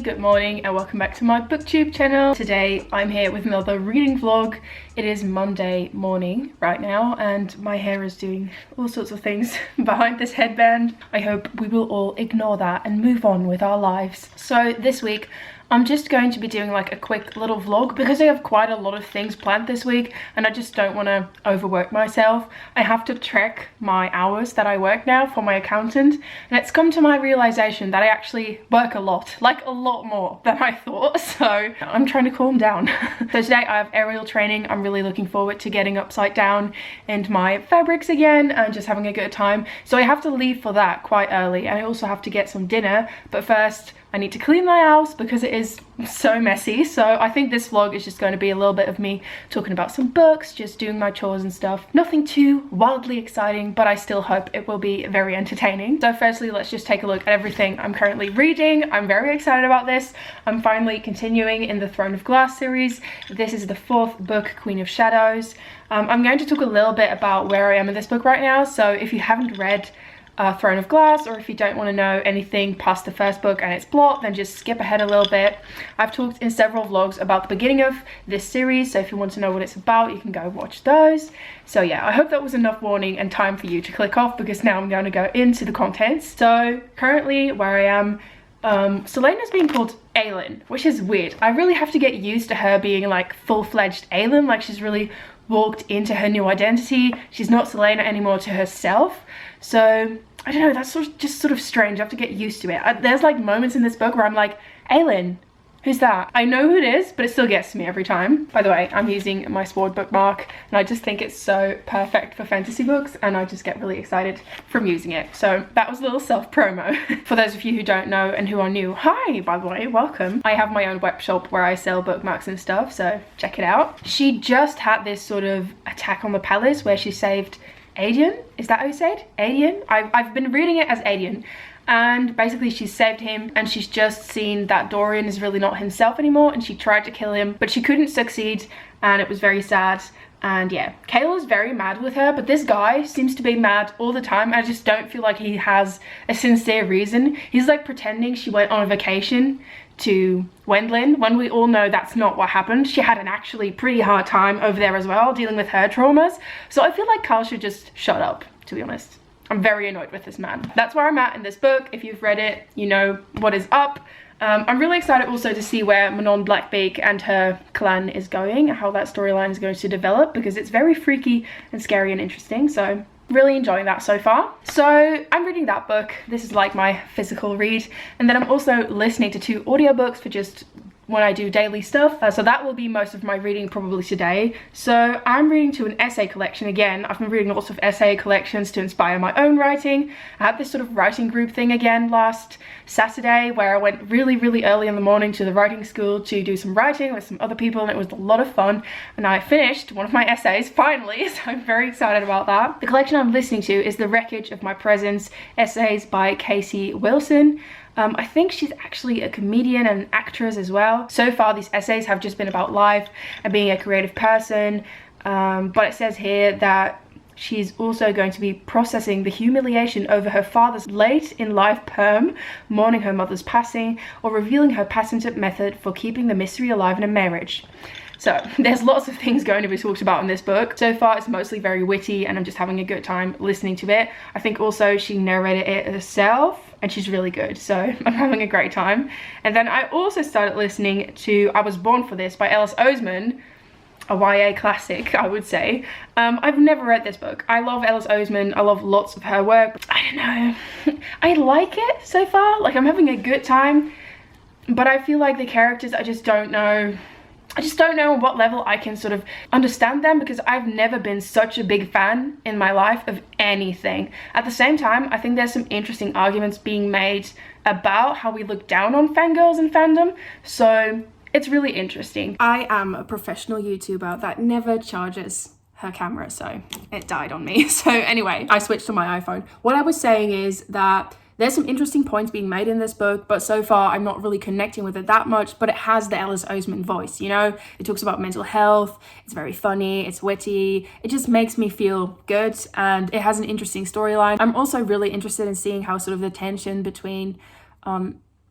good morning and welcome back to my booktube channel. Today I'm here with another reading vlog. It is Monday morning right now and my hair is doing all sorts of things behind this headband. I hope we will all ignore that and move on with our lives. So this week I'm just going to be doing like a quick little vlog because I have quite a lot of things planned this week and I just don't want to overwork myself. I have to track my hours that I work now for my accountant, and it's come to my realization that I actually work a lot, like a lot more than I thought, so I'm trying to calm down. So today I have aerial training. I'm really looking forward to getting upside down in my fabrics again and just having a good time. So I have to leave for that quite early, and I also have to get some dinner, but first I need to clean my house because it is so messy. So I think this vlog is just going to be a little bit of me talking about some books, just doing my chores and stuff. Nothing too wildly exciting, but I still hope it will be very entertaining. So firstly, let's just take a look at everything I'm currently reading. I'm very excited about this. I'm finally continuing in the Throne of Glass series. This is the 4th book, Queen of Shadows. I'm going to talk a little bit about where I am in this book right now. So if you haven't read Throne of Glass, or if you don't want to know anything past the first book and its plot, then just skip ahead a little bit. I've talked in several vlogs about the beginning of this series, so if you want to know what it's about, you can go watch those. So yeah, I hope that was enough warning and time for you to click off, because now I'm going to go into the contents. So currently where I am, Selena's being called Aelin, which is weird. I really have to get used to her being like full-fledged Aelin, like she's really walked into her new identity. She's not Selena anymore to herself. So I don't know, that's just sort of strange. I have to get used to it. There's like moments in this book where I'm like, Aelin, who's that? I know who it is, but it still gets to me every time. By the way, I'm using my sword bookmark and I just think it's so perfect for fantasy books, and I just get really excited from using it. So that was a little self-promo. For those of you who don't know and who are new, hi, by the way, welcome. I have my own web shop where I sell bookmarks and stuff, so check it out. She just had this sort of attack on the palace where she saved Adian. Is that how you say it? Adian? I've been reading it as Adian. And basically she saved him, and she's just seen that Dorian is really not himself anymore, and she tried to kill him but she couldn't succeed, and it was very sad. And yeah, Kayla's very mad with her, but this guy seems to be mad all the time. I just don't feel like he has a sincere reason. He's like pretending she went on a vacation to Wendlin when we all know that's not what happened. She had an actually pretty hard time over there as well, dealing with her traumas. So I feel like Carl should just shut up, to be honest. I'm very annoyed with this man. That's where I'm at in this book. If you've read it, you know what is up. I'm really excited also to see where Manon Blackbeak and her clan is going, how that storyline is going to develop, because it's very freaky and scary and interesting. So really enjoying that so far. So I'm reading that book. This is like my physical read, and then I'm also listening to 2 audiobooks for just when I do daily stuff. So that will be most of my reading probably today. So I'm reading to an essay collection again. I've been reading lots of essay collections to inspire my own writing. I had this sort of writing group thing again last Saturday where I went really early in the morning to the writing school to do some writing with some other people, and it was a lot of fun, and I finished one of my essays finally, so I'm very excited about that. The collection I'm listening to is The Wreckage of My Presence, essays by Casey Wilson. I think she's actually a comedian and an actress as well. So far these essays have just been about life and being a creative person, but it says here that she's also going to be processing the humiliation over her father's late in life perm, mourning her mother's passing, or revealing her patented method for keeping the mystery alive in a marriage. So there's lots of things going to be talked about in this book. So far it's mostly very witty and I'm just having a good time listening to it. I think also she narrated it herself and she's really good, so I'm having a great time. And then I also started listening to I Was Born for This by Alice Oseman, a YA classic, I would say. I've never read this book. I love Alice Oseman. I love lots of her work. I don't know. I like it so far. Like, I'm having a good time, but I feel like the characters, I just don't know on what level I can sort of understand them, because I've never been such a big fan in my life of anything. At the same time, I think there's some interesting arguments being made about how we look down on fangirls in fandom, so it's really interesting. I am a professional YouTuber that never charges her camera, so it died on me. So anyway, I switched to my iPhone. What I was saying is that there's some interesting points being made in this book, but so far I'm not really connecting with it that much, but it has the Alice Oseman voice, you know? It talks about mental health, it's very funny, it's witty, it just makes me feel good, and it has an interesting storyline. I'm also really interested in seeing how sort of the tension between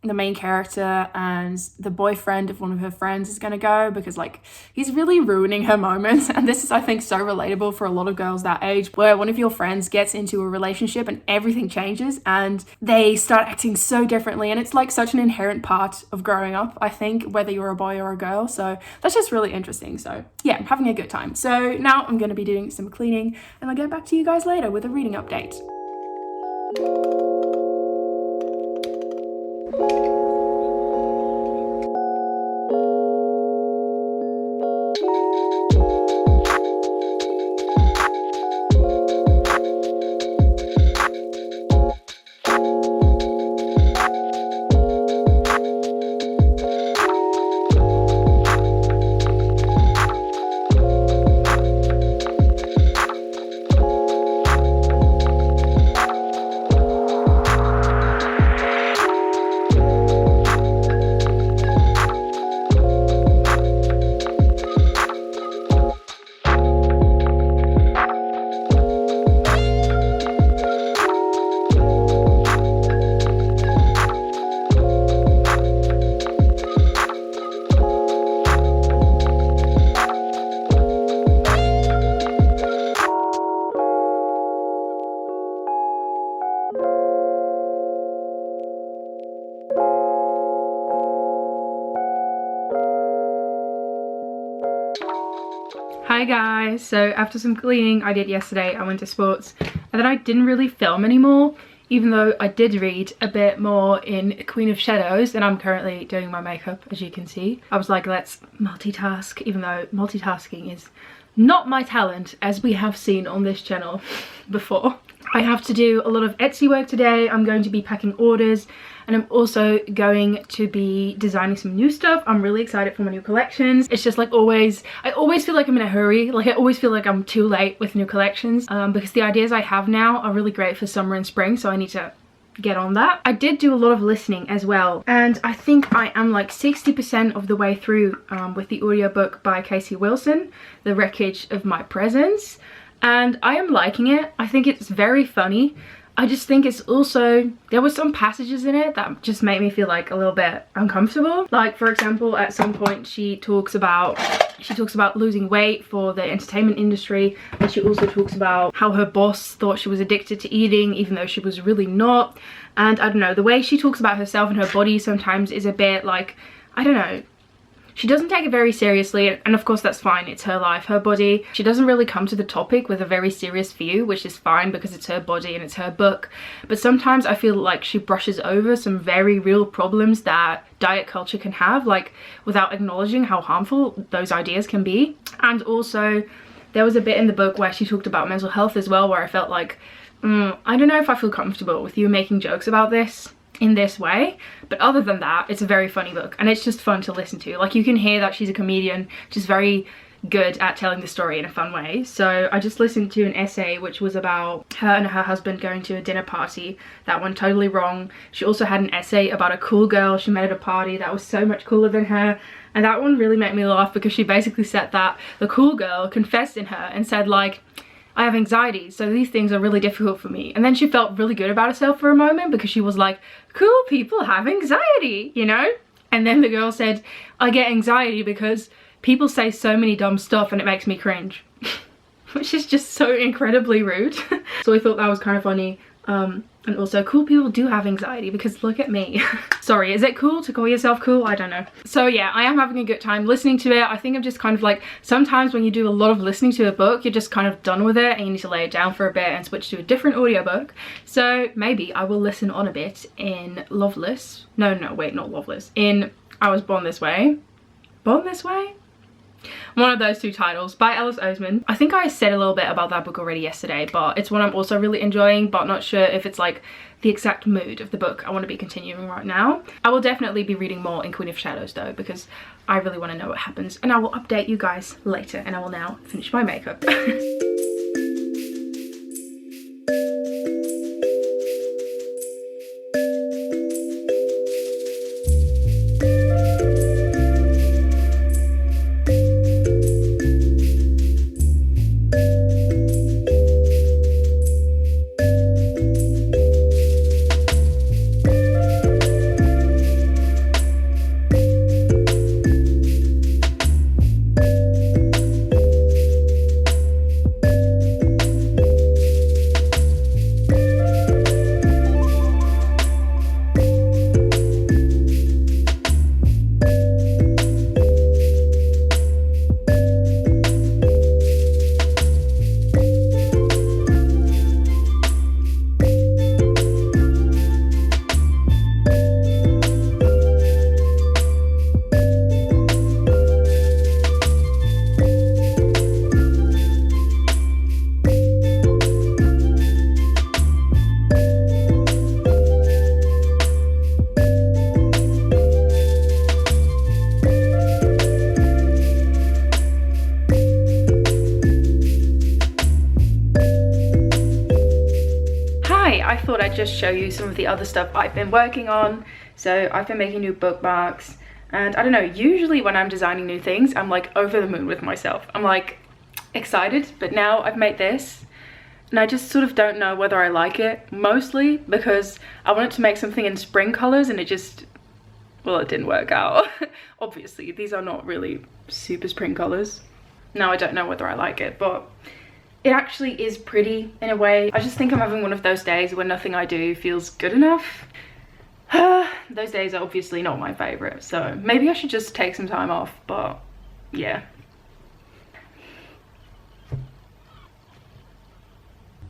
the main character and the boyfriend of one of her friends is going to go, because like he's really ruining her moments. And this is, I think, so relatable for a lot of girls that age, where one of your friends gets into a relationship and everything changes and they start acting so differently, and it's like such an inherent part of growing up, I think, whether you're a boy or a girl. So that's just really interesting. So yeah, I'm having a good time. So now I'm going to be doing some cleaning and I'll get back to you guys later with a reading update. Hi guys, so after some cleaning I did yesterday, I went to sports and then I didn't really film anymore, even though I did read a bit more in Queen of Shadows, and I'm currently doing my makeup, as you can see. I was like, let's multitask, even though multitasking is not my talent, as we have seen on this channel before. I have to do a lot of Etsy work today. I'm going to be packing orders, and I'm also going to be designing some new stuff. I'm really excited for my new collections. It's just like always, I always feel like I'm in a hurry. Like I always feel like I'm too late with new collections, because the ideas I have now are really great for summer and spring, so I need to get on that. I did do a lot of listening as well, and I think I am like 60% of the way through with the audiobook by Casey Wilson, The Wreckage of My Presence, and I am liking it. I think it's very funny. I just think it's also, there were some passages in it that just made me feel like a little bit uncomfortable. Like for example, at some point she talks about losing weight for the entertainment industry, and she also talks about how her boss thought she was addicted to eating even though she was really not. And I don't know, the way she talks about herself and her body sometimes is a bit like, I don't know, she doesn't take it very seriously, and of course that's fine, it's her life, her body. She doesn't really come to the topic with a very serious view, which is fine because it's her body and it's her book. But sometimes I feel like she brushes over some very real problems that diet culture can have, like without acknowledging how harmful those ideas can be. And also there was a bit in the book where she talked about mental health as well, where I felt like, I don't know if I feel comfortable with you making jokes about this in this way. But other than that, it's a very funny book and it's just fun to listen to. Like you can hear that she's a comedian, just very good at telling the story in a fun way. So I just listened to an essay which was about her and her husband going to a dinner party. That one totally wrong. She also had an essay about a cool girl she met at a party that was so much cooler than her, and that one really made me laugh because she basically said that the cool girl confessed in her and said like, I have anxiety, so these things are really difficult for me. And then she felt really good about herself for a moment because she was like, cool people have anxiety, you know? And then the girl said, I get anxiety because people say so many dumb stuff and it makes me cringe. Which is just so incredibly rude. So I thought that was kind of funny. And also, cool people do have anxiety because look at me. Sorry, is it cool to call yourself cool? I don't know. So yeah, I am having a good time listening to it. I think I'm just kind of like, sometimes when you do a lot of listening to a book, you're just kind of done with it and you need to lay it down for a bit and switch to a different audiobook. So maybe I will listen on a bit in Loveless. No, wait, not Loveless. In I Was Born This Way. Born This Way? One of those two titles by Alice Oseman. I think I said a little bit about that book already yesterday, but it's one I'm also really enjoying, but not sure if it's like the exact mood of the book I want to be continuing right now. I will definitely be reading more in Queen of Shadows though, because I really want to know what happens, and I will update you guys later. And I will now finish my makeup. thought I'd just show you some of the other stuff I've been working on. So I've been making new bookmarks, and I don't know, usually when I'm designing new things, I'm like over the moon with myself. I'm like excited, but now I've made this and I just sort of don't know whether I like it, mostly because I wanted to make something in spring colors and it just, well, it didn't work out. Obviously, these are not really super spring colors. Now I don't know whether I like it, but it actually is pretty in a way. I just think I'm having one of those days where nothing I do feels good enough. Those days are obviously not my favorite, so maybe I should just take some time off, but yeah.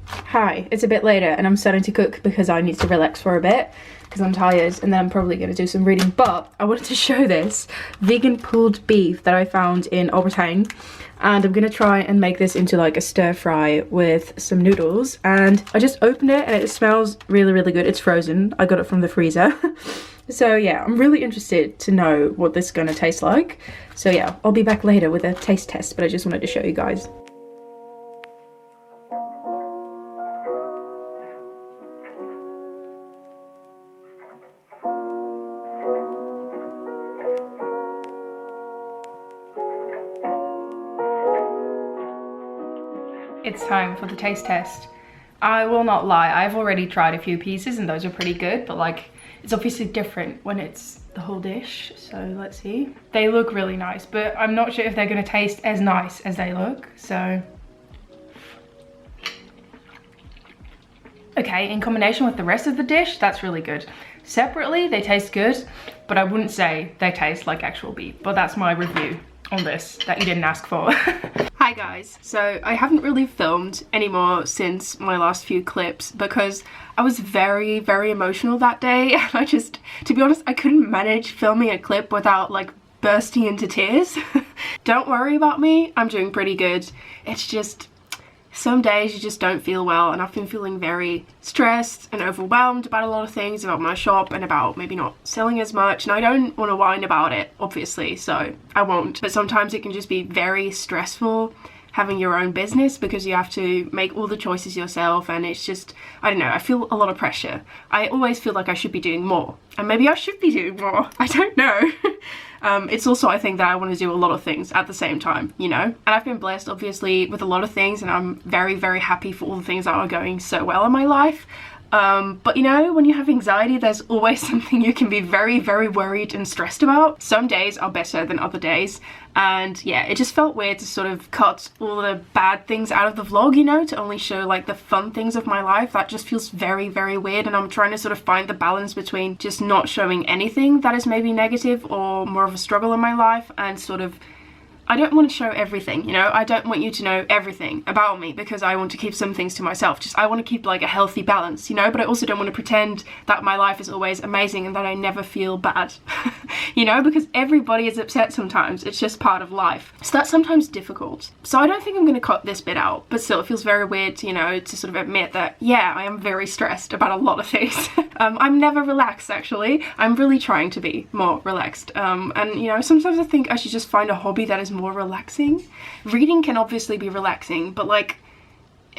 Hi, it's a bit later and I'm starting to cook because I need to relax for a bit because I'm tired, and then I'm probably going to do some reading. But I wanted to show this vegan pulled beef that I found in Aubertine, and I'm going to try and make this into like a stir fry with some noodles. And I just opened it and it smells really, really good. It's frozen. I got it from the freezer. So yeah, I'm really interested to know what this is going to taste like. So yeah, I'll be back later with a taste test, but I just wanted to show you guys. It's time for the taste test. I will not lie, I've already tried a few pieces and those are pretty good, but like, it's obviously different when it's the whole dish. So let's see. They look really nice, but I'm not sure if they're gonna taste as nice as they look, so. Okay, in combination with the rest of the dish, that's really good. Separately, they taste good, but I wouldn't say they taste like actual beef, but that's my review on this that you didn't ask for. Hi guys, so I haven't really filmed anymore since my last few clips because I was very, very emotional that day, and I just, to be honest, I couldn't manage filming a clip without like bursting into tears. Don't worry about me, I'm doing pretty good. It's just some days you just don't feel well, and I've been feeling very stressed and overwhelmed about a lot of things, about my shop and about maybe not selling as much, and I don't want to whine about it, obviously, so I won't. But sometimes it can just be very stressful having your own business because you have to make all the choices yourself, and it's just, I don't know, I feel a lot of pressure. I always feel like I should be doing more, and maybe I should be doing more, I don't know. It's also, I think, that I want to do a lot of things at the same time, you know? And I've been blessed, obviously, with a lot of things, and I'm very, very happy for all the things that are going so well in my life. But you know, when you have anxiety, there's always something you can be very, very worried and stressed about. Some days are better than other days, and yeah, it just felt weird to sort of cut all the bad things out of the vlog, you know, to only show like the fun things of my life. That just feels very, very weird, and I'm trying to sort of find the balance between just not showing anything that is maybe negative or more of a struggle in my life, and sort of, I don't want to show everything, you know? I don't want you to know everything about me because I want to keep some things to myself. Just, I want to keep like a healthy balance, you know? But I also don't want to pretend that my life is always amazing and that I never feel bad, you know? Because everybody is upset sometimes. It's just part of life. So that's sometimes difficult. So I don't think I'm going to cut this bit out, but still it feels very weird, you know, to sort of admit that, yeah, I am very stressed about a lot of things. I'm never relaxed, actually. I'm really trying to be more relaxed. And, you know, sometimes I think I should just find a hobby that is more relaxing. Reading can obviously be relaxing, but like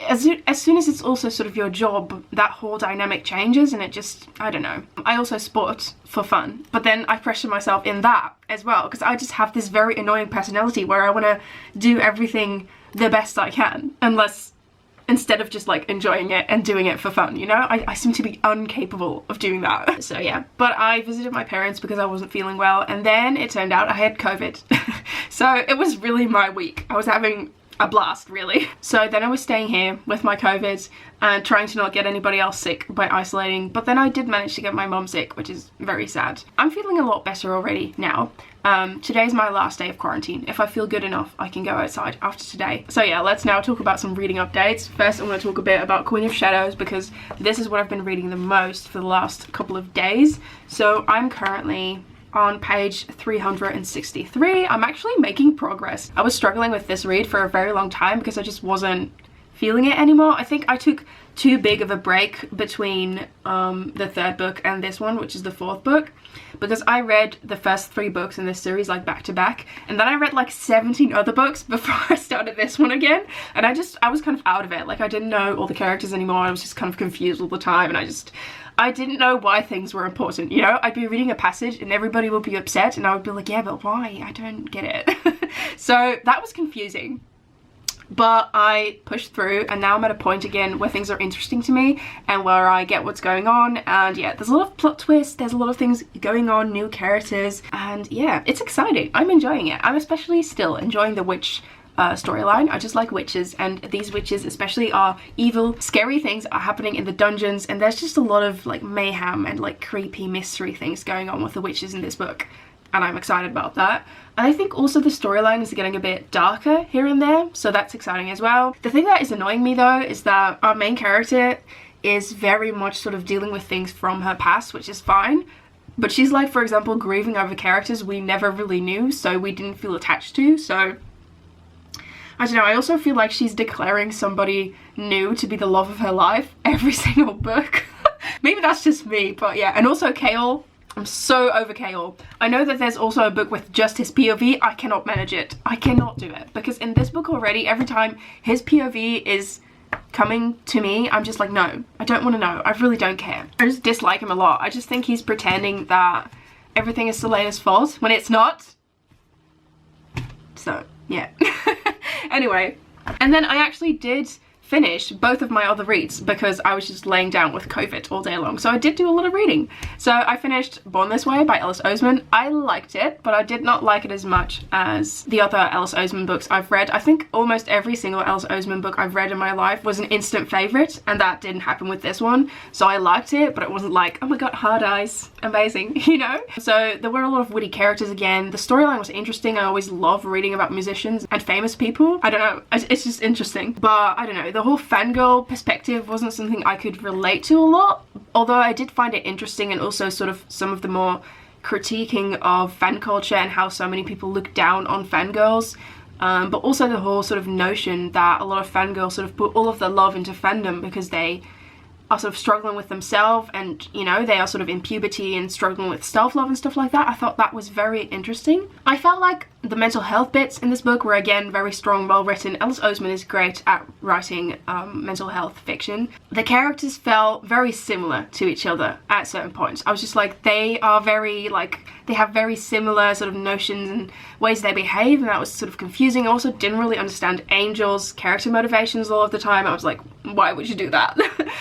as soon as it's also sort of your job, that whole dynamic changes, and it just, I don't know. I also sport for fun, but then I pressure myself in that as well because I just have this very annoying personality where I want to do everything the best I can, instead of just like enjoying it and doing it for fun, you know? I seem to be incapable of doing that. So yeah, but I visited my parents because I wasn't feeling well, and then it turned out I had COVID. So it was really my week. I was having a blast, really. So then I was staying here with my COVID and trying to not get anybody else sick by isolating, but then I did manage to get my mum sick, which is very sad. I'm feeling a lot better already now. Today's my last day of quarantine. If I feel good enough, I can go outside after today. So yeah, let's now talk about some reading updates. First, I want to talk a bit about Queen of Shadows because this is what I've been reading the most for the last couple of days. So I'm currently on page 363. I'm actually making progress. I was struggling with this read for a very long time because I just wasn't feeling it anymore. I think I took too big of a break between the third book and this one, which is the fourth book, because I read the first 3 books in this series like back to back, and then I read like 17 other books before I started this one again, and I was kind of out of it. Like, I didn't know all the characters anymore. I was just kind of confused all the time, and I didn't know why things were important, you know? I'd be reading a passage and everybody would be upset, and I would be like, yeah, but why? I don't get it. So that was confusing. But I pushed through, and now I'm at a point again where things are interesting to me and where I get what's going on. And yeah, there's a lot of plot twists, there's a lot of things going on, new characters, and yeah, it's exciting. I'm enjoying it. I'm especially still enjoying the witch storyline. I just like witches, and these witches especially are evil, scary things are happening in the dungeons, and there's just a lot of like mayhem and like creepy mystery things going on with the witches in this book, and I'm excited about that. And I think also the storyline is getting a bit darker here and there, so that's exciting as well. The thing that is annoying me though is that our main character is very much sort of dealing with things from her past, which is fine, but she's like, for example, grieving over characters we never really knew, so we didn't feel attached to. So I don't know, I also feel like she's declaring somebody new to be the love of her life every single book. Maybe that's just me, but yeah. And also Kale, I'm so over Kale. I know that there's also a book with just his POV. I cannot manage it. I cannot do it, because in this book already, every time his POV is coming to me, I'm just like, no, I don't want to know. I really don't care. I just dislike him a lot. I just think he's pretending that everything is Selena's fault when it's not. So yeah. Anyway, and then I actually did finish both of my other reads because I was just laying down with COVID all day long, so I did do a lot of reading. So I finished Born This Way by Alice Oseman. I liked it, but I did not like it as much as the other Alice Oseman books I've read. I think almost every single Alice Oseman book I've read in my life was an instant favorite, and that didn't happen with this one. So I liked it, but it wasn't like, oh my god, hard eyes, amazing, you know? So there were a lot of witty characters again. The storyline was interesting. I always love reading about musicians and famous people. I don't know, it's just interesting. But I don't know, the whole fangirl perspective wasn't something I could relate to a lot, although I did find it interesting, and also sort of some of the more critiquing of fan culture and how so many people look down on fangirls, but also the whole sort of notion that a lot of fangirls sort of put all of their love into fandom because they are sort of struggling with themselves, and you know, they are sort of in puberty and struggling with self-love and stuff like that. I thought that was very interesting. I felt like the mental health bits in this book were again very strong, well written. Alice Oseman is great at writing mental health fiction. The characters felt very similar to each other at certain points. I was just like, they are very like, they have very similar sort of notions and ways they behave, and that was sort of confusing. I also didn't really understand Angel's character motivations all of the time. I was like, why would you do that?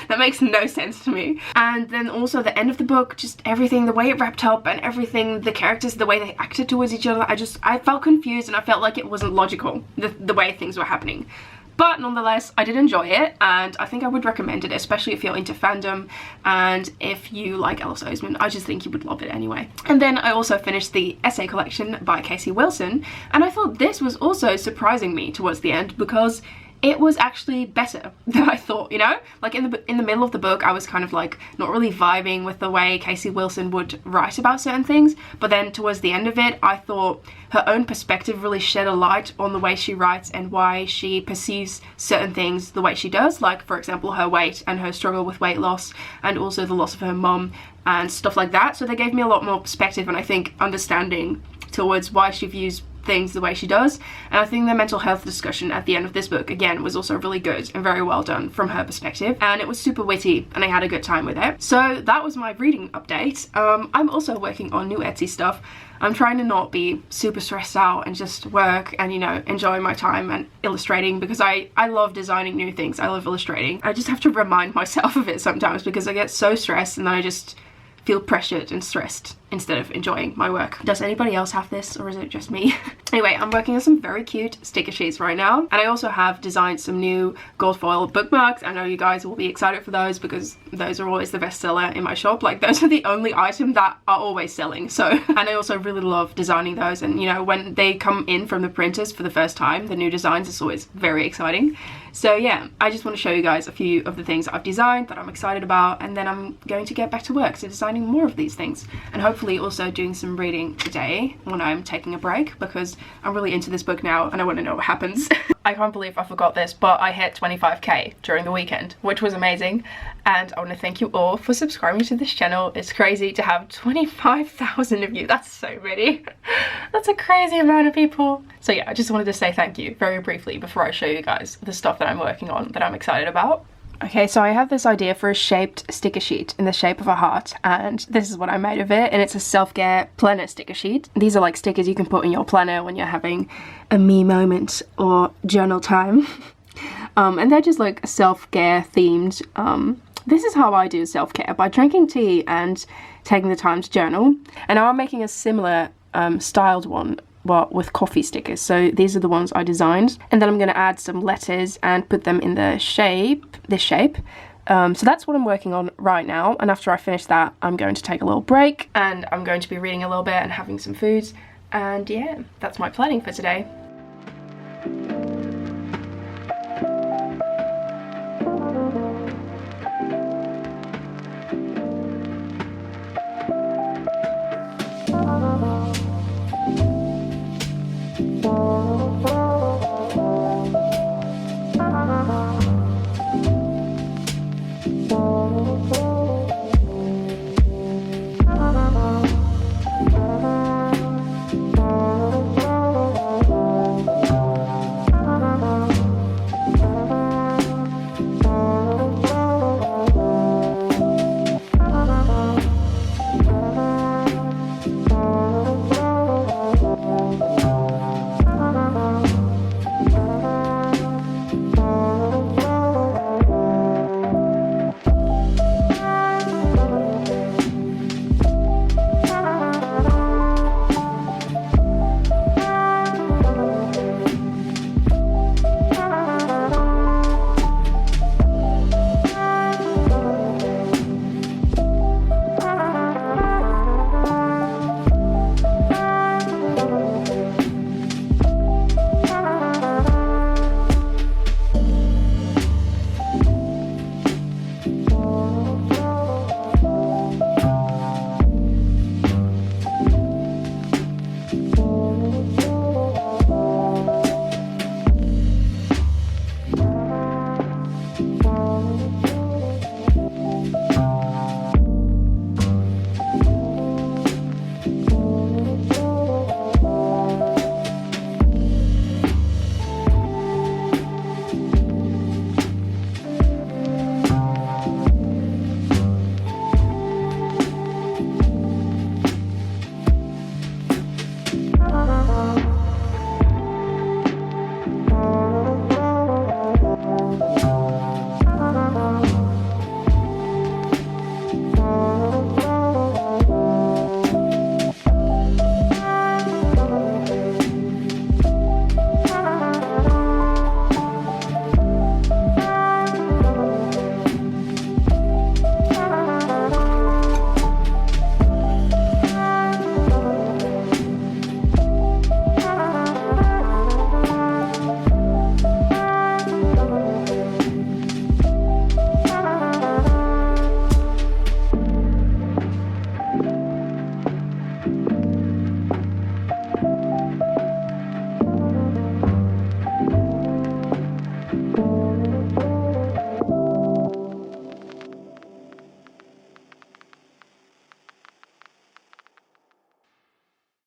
That makes no sense to me. And then also the end of the book, just everything, the way it wrapped up and everything, the characters, the way they acted towards each other, I felt confused, and I felt like it wasn't logical, the way things were happening. But nonetheless, I did enjoy it, and I think I would recommend it, especially if you're into fandom and if you like Alice Oseman. I just think you would love it anyway. And then I also finished the essay collection by Casey Wilson, and I thought this was also surprising me towards the end, because it was actually better than I thought, you know? Like in the middle of the book, I was kind of like not really vibing with the way Casey Wilson would write about certain things, but then towards the end of it, I thought her own perspective really shed a light on the way she writes and why she perceives certain things the way she does, like for example her weight and her struggle with weight loss, and also the loss of her mum and stuff like that. So they gave me a lot more perspective, and I think understanding towards why she views things the way she does. And I think the mental health discussion at the end of this book again was also really good and very well done from her perspective, and it was super witty and I had a good time with it. So that was my reading update. I'm also working on new Etsy stuff. I'm trying to not be super stressed out and just work and, you know, enjoy my time and illustrating, because I love designing new things. I love illustrating. I just have to remind myself of it sometimes, because I get so stressed and then I just feel pressured and stressed instead of enjoying my work. Does anybody else have this, or is it just me? Anyway, I'm working on some very cute sticker sheets right now, and I also have designed some new gold foil bookmarks. I know you guys will be excited for those, because those are always the best seller in my shop. Like, those are the only item that are always selling. So, and I also really love designing those, and you know, when they come in from the printers for the first time, the new designs, it's always very exciting. So yeah, I just want to show you guys a few of the things I've designed that I'm excited about, and then I'm going to get back to work, so designing more of these things, and hopefully hopefully also doing some reading today when I'm taking a break, because I'm really into this book now and I want to know what happens. I can't believe I forgot this, but I hit 25k during the weekend, which was amazing, and I want to thank you all for subscribing to this channel. It's crazy to have 25,000 of you. That's so many. That's a crazy amount of people. So yeah, I just wanted to say thank you very briefly before I show you guys the stuff that I'm working on that I'm excited about. Okay, so I have this idea for a shaped sticker sheet in the shape of a heart, and this is what I made of it, and it's a self-care planner sticker sheet. These are like stickers you can put in your planner when you're having a me moment or journal time. And they're just like self-care themed. This is how I do self-care, by drinking tea and taking the time to journal. And now I'm making a similar styled one, well, with coffee stickers. So these are the ones I designed, and then I'm going to add some letters and put them in the shape, this shape. So that's what I'm working on right now, and after I finish that I'm going to take a little break and I'm going to be reading a little bit and having some foods, and yeah, that's my planning for today.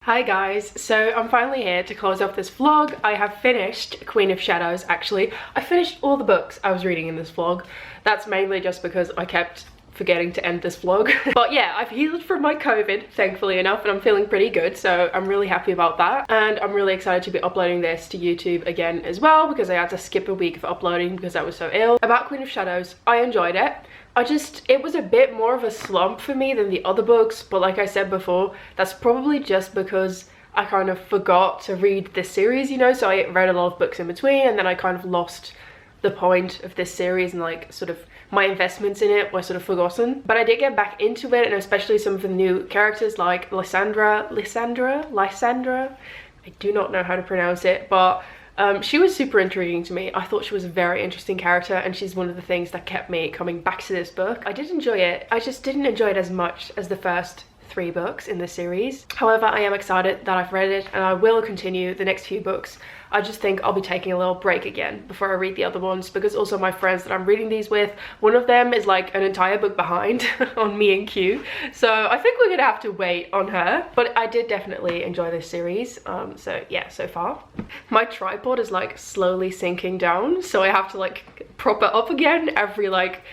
Hi guys, so I'm finally here to close off this vlog. I have finished Queen of Shadows. Actually, I finished all the books I was reading in this vlog. That's mainly just because I kept forgetting to end this vlog. But yeah, I've healed from my COVID, thankfully enough, and I'm feeling pretty good, so I'm really happy about that. And I'm really excited to be uploading this to YouTube again as well, because I had to skip a week of uploading because I was so ill. About Queen of Shadows, I enjoyed it. It was a bit more of a slump for me than the other books, but like I said before, that's probably just because I kind of forgot to read this series, you know, so I read a lot of books in between, and then I kind of lost the point of this series, and like sort of my investments in it were sort of forgotten. But I did get back into it, and especially some of the new characters like Lysandra, I do not know how to pronounce it, but she was super intriguing to me. I thought she was a very interesting character, and she's one of the things that kept me coming back to this book. I did enjoy it, I just didn't enjoy it as much as the first 3 books in this series. However, I am excited that I've read it and I will continue the next few books. I just think I'll be taking a little break again before I read the other ones, because also my friends that I'm reading these with, one of them is like an entire book behind on me and Q. So I think we're gonna have to wait on her. But I did definitely enjoy this series. So yeah, so far. My tripod is like slowly sinking down, so I have to like prop it up again every like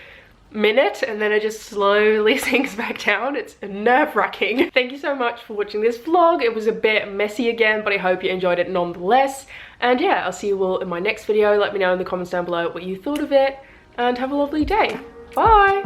minute, and then it just slowly sinks back down. It's nerve-wracking. Thank you so much for watching this vlog. It was a bit messy again, but I hope you enjoyed it nonetheless. And yeah, I'll see you all in my next video. Let me know in the comments down below what you thought of it, and have a lovely day. Bye!